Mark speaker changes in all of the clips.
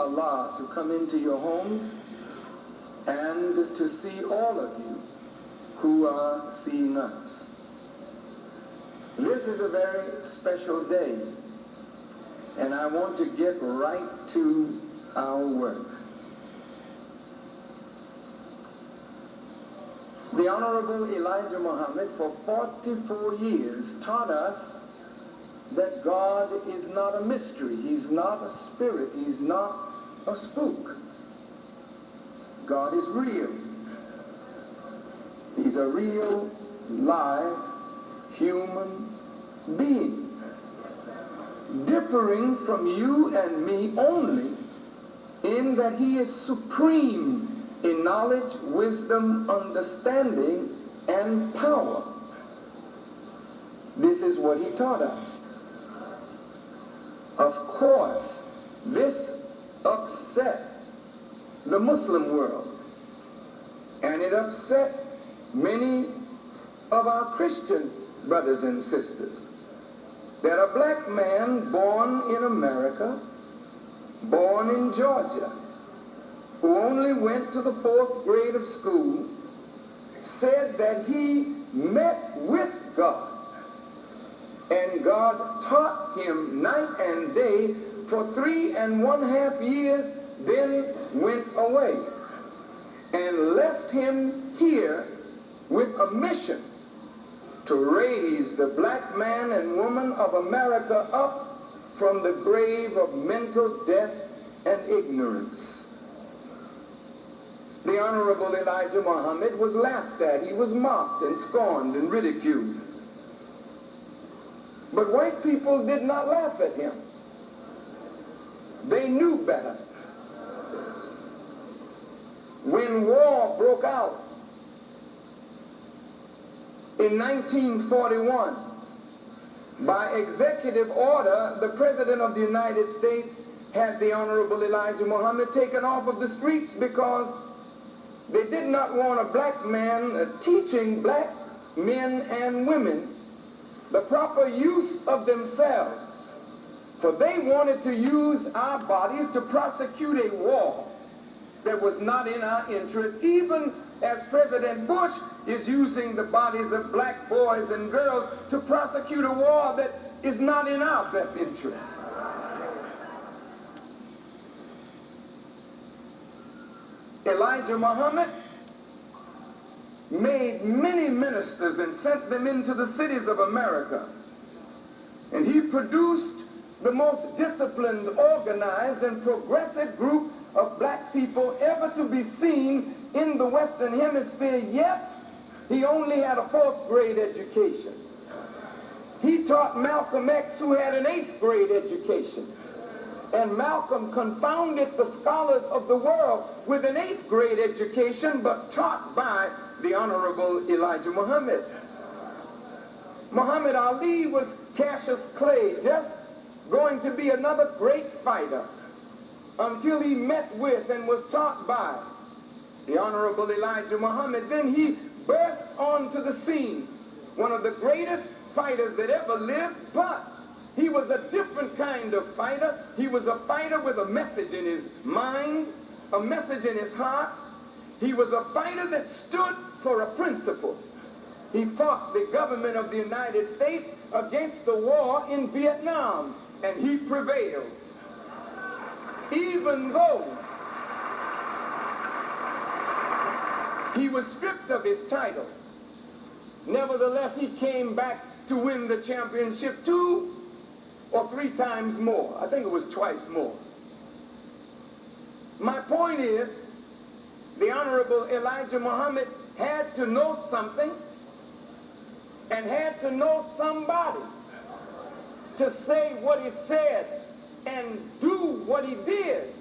Speaker 1: Allah to come into your homes and to see all of you who are seeing us. This is a very special day, and I want to get right to our work. The Honorable Elijah Muhammad for 44 years taught us that God is not a mystery. He's not a spirit. He's not a spook. God is real. He's a real, live, human being, differing from you and me only in that he is supreme in knowledge, wisdom, understanding, and power. This is what he taught us. Of course, this upset the Muslim world, and it upset many of our Christian brothers and sisters, that a black man born in America, born in Georgia, who only went to the 4th grade of school, said that he met with God, and God taught him night and day for 3.5 years, then went away and left him here with a mission to raise the black man and woman of America up from the grave of mental death and ignorance. The Honorable Elijah Muhammad was laughed at. He was mocked and scorned and ridiculed. But white people did not laugh at him. They knew better. When war broke out in 1941, by executive order, the President of the United States had the Honorable Elijah Muhammad taken off of the streets because they did not want a black man teaching black men and women the proper use of themselves. For they wanted to use our bodies to prosecute a war that was not in our interest, even as President Bush is using the bodies of black boys and girls to prosecute a war that is not in our best interest. Elijah Muhammad made many ministers and sent them into the cities of America. And he produced the most disciplined, organized, and progressive group of black people ever to be seen in the Western Hemisphere, yet he only had a 4th grade education. He taught Malcolm X, who had an 8th grade education. And Malcolm confounded the scholars of the world with an 8th grade education, but taught by the Honorable Elijah Muhammad. Muhammad Ali was Cassius Clay, just going to be another great fighter, until he met with and was taught by the Honorable Elijah Muhammad. Then he burst onto the scene, one of the greatest fighters that ever lived, but he was a different kind of fighter. He was a fighter with a message in his mind, a message in his heart. He was a fighter that stood for a principle. He fought the government of the United States against the war in Vietnam, and he prevailed. Even though he was stripped of his title, nevertheless he came back to win the championship 2 or 3 times more. I think it was twice more. My point is, the Honorable Elijah Muhammad had to know something and had to know somebody to say what he said and do what he did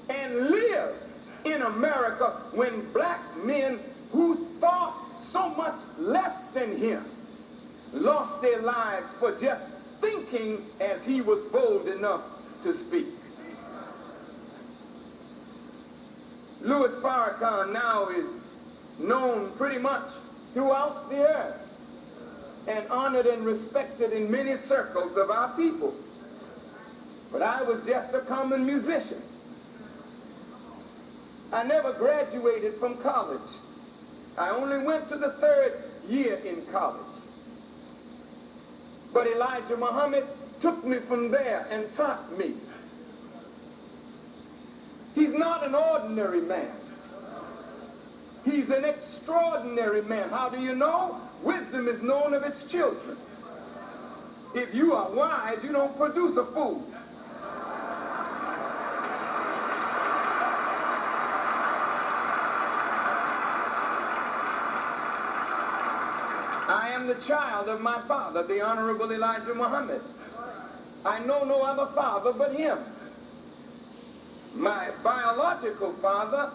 Speaker 1: and live in America when black men who thought so much less than him lost their lives for just thinking as he was bold enough to speak. Louis Farrakhan now is known pretty much throughout the earth and honored and respected in many circles of our people. But I was just a common musician. I never graduated from college. I only went to the 3rd year in college. But Elijah Muhammad took me from there and taught me. He's not an ordinary man. He's an extraordinary man. How do you know? Wisdom is known of its children. If you are wise, you don't produce a fool. I am the child of my father, the Honorable Elijah Muhammad. I know no other father but him. My biological father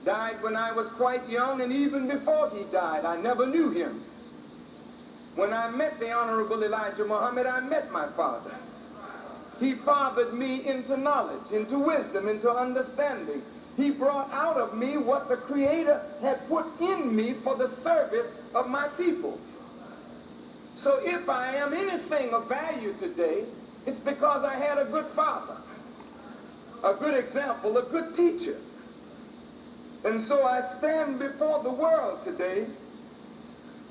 Speaker 1: died when I was quite young, and even before he died, I never knew him. When I met the Honorable Elijah Muhammad, I met my father. He fathered me into knowledge, into wisdom, into understanding. He brought out of me what the Creator had put in me for the service of my people. So if I am anything of value today, it's because I had a good father, a good example, a good teacher. And so I stand before the world today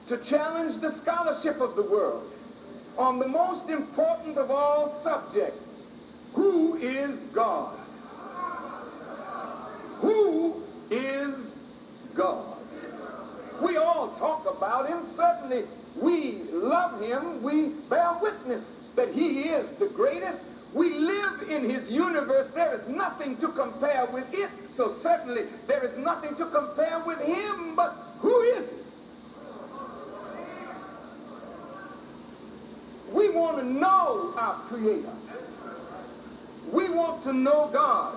Speaker 1: to challenge the scholarship of the world on the most important of all subjects. Who is God? Who is God? We all talk about him. Certainly we love him. We bear witness that he is the greatest. We live in his universe. There is nothing to compare with it. So certainly there is nothing to compare with him. But who is he? We want to know our Creator. We want to know God.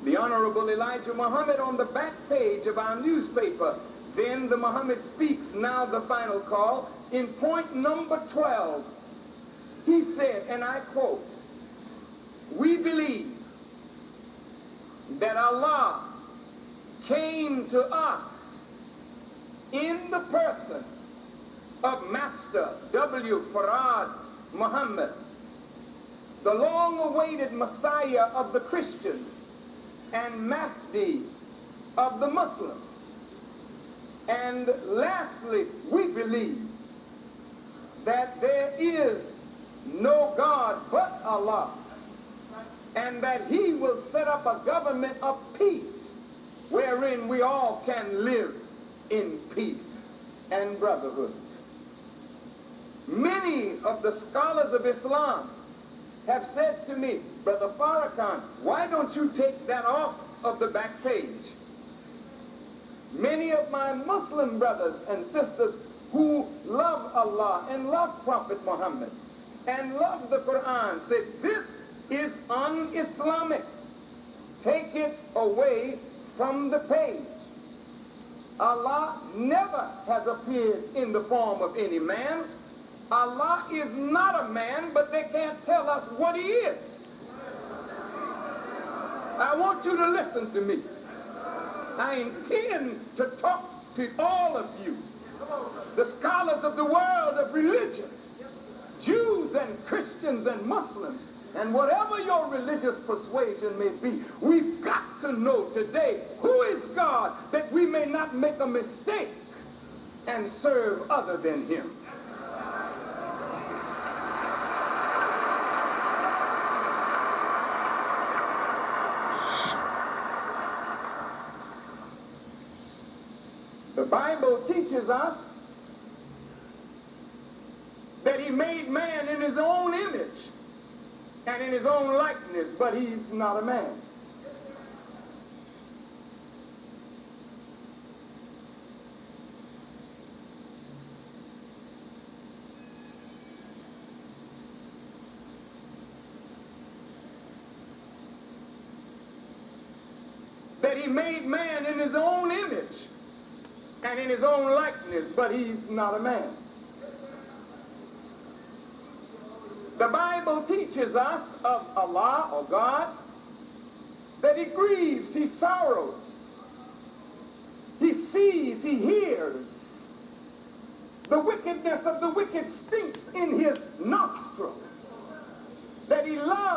Speaker 1: The Honorable Elijah Muhammad, on the back page of our newspaper, Then the Muhammad Speaks, Now the Final Call, in point number 12, he said, and I quote, "We believe that Allah came to us in the person of Master W. Farad Muhammad, the long-awaited Messiah of the Christians and Mahdi of the Muslims. And lastly, we believe that there is no God but Allah, and that he will set up a government of peace wherein we all can live in peace and brotherhood." Many of the scholars of Islam have said to me, "Brother Farrakhan, why don't you take that off of the back page?" Many of my Muslim brothers and sisters who love Allah and love Prophet Muhammad and love the Quran said, "This is un-Islamic. Take it away from the page. Allah never has appeared in the form of any man. Allah is not a man, but they can't tell us what he is." I want you to listen to me. I intend to talk to all of you, the scholars of the world of religion, Jews and Christians and Muslims, and whatever your religious persuasion may be. We've got to know today who is God, that we may not make a mistake and serve other than him. The Bible teaches us that he made man in his own image and in his own likeness, but he's not a man. That he made man in his own image and in his own likeness, but he's not a man. The Bible teaches us of Allah, or God, that he grieves, he sorrows, he sees, he hears. The wickedness of the wicked stinks in his nostrils. That he loves